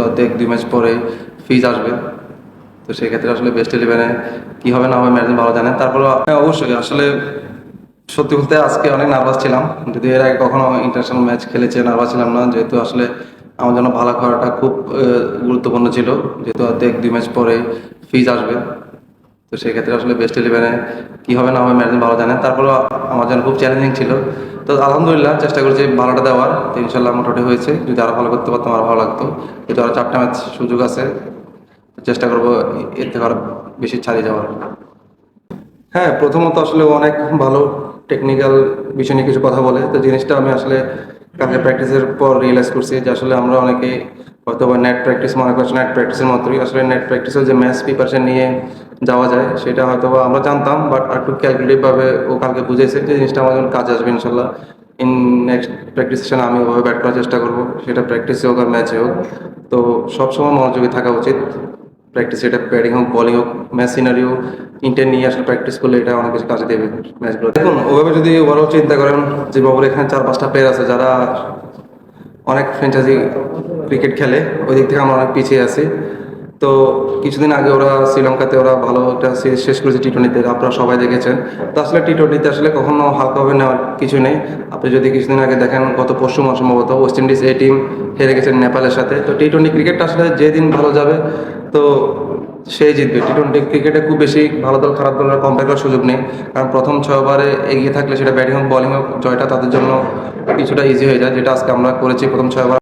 হয়তো 1-2 ম্যাচ পরে ফিজ আসবে। তো সেক্ষেত্রে আসলে বেস্ট ইলেভেনে কী হবে না হবে ম্যানেজমেন্ট ভালো জানে। তারপরে হ্যাঁ, অবশ্যই আসলে সত্যি বলতে আজকে অনেক নার্ভাস ছিলাম। যদি এর আগে কখনো ইন্টারন্যাশনাল ম্যাচ খেলেছে নার্ভাস ছিলাম না, যেহেতু আসলে আমার জন্য ভালো করাটা খুব গুরুত্বপূর্ণ ছিল, যেহেতু হয়তো 1-2 ম্যাচ পরে ফিজ আসবে। তো সেক্ষেত্রে আসলে বেস্ট ইলেভেনে কী হবে না হবে ম্যানেজমেন্ট ভালো জানে। তারপরেও আমার জন্য খুব চ্যালেঞ্জিং ছিল। তো আলহামদুলিল্লাহ চেষ্টা করেছি ভালোটা দেওয়ার, তো ইনশাল্লাহ মোটামুটি হয়েছে। যদি আরও ভালো করতে পারতাম আরও ভালো লাগতো, যেহেতু আরও 4টা ম্যাচ সুযোগ আছে। তো চেষ্টা করবো এর থেকে আরও বেশি ছাড়িয়ে যাওয়ার। হ্যাঁ, প্রথমত আসলে ও অনেক ভালো টেকনিক্যাল বিষয় নিয়ে কিছু কথা বলে। তো জিনিসটা আমি আসলে কালকে প্র্যাকটিসের পর রিয়েলাইজ করছি যে আসলে আমরা অনেকেই হয়তো বা নেট প্র্যাকটিস মনে করছি, নেট প্র্যাকটিসের মতোই আসলে নেট প্র্যাকটিসের যে ম্যাচ প্রিপারেশন নিয়ে যাওয়া যায় সেটা হয়তো বা আমরা জানতাম, বাট একটু ক্যালকুলেটিভভাবে ও কালকে বুঝেছে যে জিনিসটা আমার জন্য কাজে আসবে ইনশাল্লাহ। ইন নেক্সট প্র্যাকটিস সেশনে আমি ওভাবে ব্যাট করার চেষ্টা করবো, সেটা প্র্যাকটিসে হোক আর ম্যাচে হোক। তো সবসময় মনোযোগী থাকা উচিত প্র্যাকটিস, এটা ব্যাটিং হোক বলিং হোক, ম্যাচ সিনারিও ইন্টেন্ট নিয়ে আসলে প্র্যাকটিস করলে এটা অনেক কিছু কাজে দেবে ম্যাচগুলো। দেখুন ওভাবে যদি ওভারঅল চিন্তা করেন যে বাবুর এখানে 4-5টা প্লেয়ার আছে যারা অনেক ফ্র্যাঞ্চাইজি ক্রিকেট খেলে, ওই দিক থেকে আমরা অনেক পিছিয়ে আছি। তো কিছুদিন আগে ওরা শ্রীলঙ্কাতে ওরা ভালো একটা সিরিজ শেষ করেছে টি-20-তে, আপনারা সবাই দেখেছেন। তো আসলে টি-20-তে আসলে কখনো হালকাভাবে নেওয়ার কিছু নেই। আপনি যদি কিছুদিন আগে দেখেন, গত পরশু সম্ভবত ওয়েস্ট ইন্ডিজ এ টিম হেরে গেছেন নেপালের সাথে। তো টি-20 ক্রিকেটটা আসলে যেদিন ভালো যাবে তো সেই জিতবে। টি-20 ক্রিকেটে খুব বেশি ভালো দল খারাপ দলের কম্পেয়ার করার সুযোগ নেই, কারণ প্রথম 6 ওভারে এগিয়ে থাকলে সেটা ব্যাটিং হোক বলিং হোক জয়টা তাদের জন্য কিছুটা ইজি হয়ে যায়, যেটা আজকে আমরা করেছি প্রথম 6 ওভার।